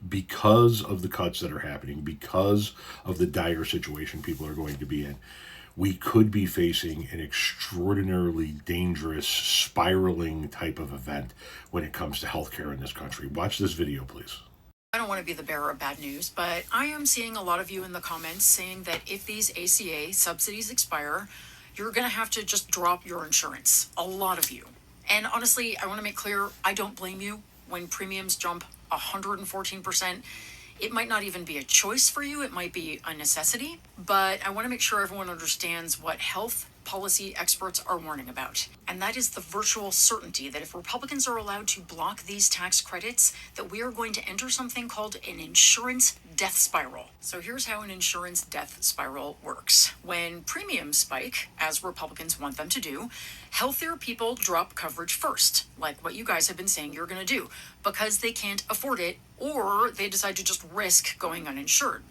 because of the cuts that are happening, because of the dire situation people are going to be in, we could be facing an extraordinarily dangerous, spiraling type of event when it comes to healthcare in this country. Watch this video, please. I don't want to be the bearer of bad news, but I am seeing a lot of you in the comments saying that if these ACA subsidies expire, you're going to have to just drop your insurance. A lot of you. And honestly, I want to make clear, I don't blame you when premiums jump 114%. It might not even be a choice for you. It might be a necessity, but I want to make sure everyone understands what health policy experts are warning about. And that is the virtual certainty that if Republicans are allowed to block these tax credits, that we are going to enter something called an insurance death spiral. So here's how an insurance death spiral works. When premiums spike, as Republicans want them to do, healthier people drop coverage first, like what you guys have been saying you're going to do, because they can't afford it, or they decide to just risk going uninsured.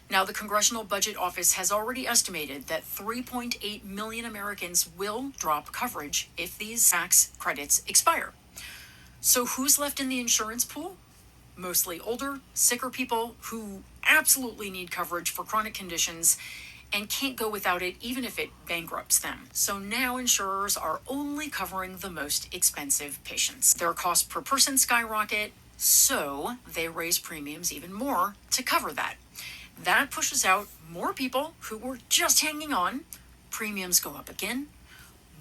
Now, the Congressional Budget Office has already estimated that 3.8 million Americans will drop coverage if these tax credits expire. So who's left in the insurance pool? Mostly older, sicker people who absolutely need coverage for chronic conditions and can't go without it even if it bankrupts them. So now insurers are only covering the most expensive patients. Their cost per person skyrocket, so they raise premiums even more to cover that. That pushes out more people who were just hanging on. Premiums go up again,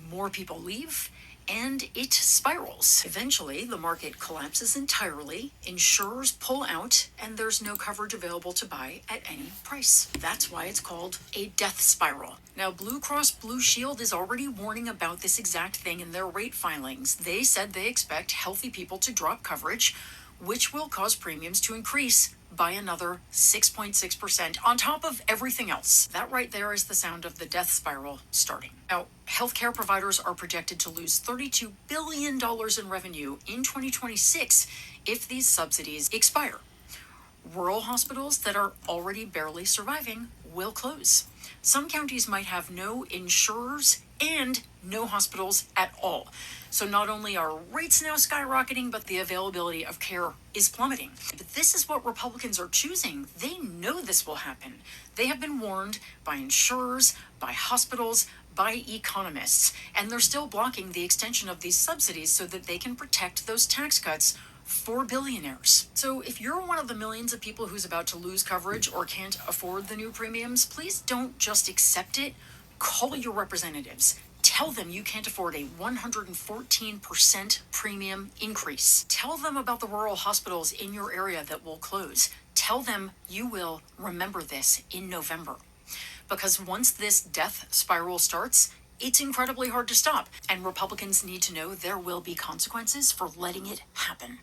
more people leave, and it spirals. Eventually, the market collapses entirely, insurers pull out, and there's no coverage available to buy at any price. That's why it's called a death spiral. Now, Blue Cross Blue Shield is already warning about this exact thing in their rate filings. They said they expect healthy people to drop coverage, which will cause premiums to increase by another 6.6% on top of everything else. That right there is the sound of the death spiral starting. Now, healthcare providers are projected to lose $32 billion in revenue in 2026 if these subsidies expire. Rural hospitals that are already barely surviving will close. Some counties might have no insurers and no hospitals at all. So not only are rates now skyrocketing, but the availability of care is plummeting. But this is what Republicans are choosing. They know this will happen. They have been warned by insurers, by hospitals, by economists, and they're still blocking the extension of these subsidies so that they can protect those tax cuts for billionaires. So if you're one of the millions of people who's about to lose coverage or can't afford the new premiums, please don't just accept it. Call your representatives. Tell them you can't afford a 114% premium increase. Tell them about the rural hospitals in your area that will close. Tell them you will remember this in November. Because once this death spiral starts, it's incredibly hard to stop. And Republicans need to know there will be consequences for letting it happen.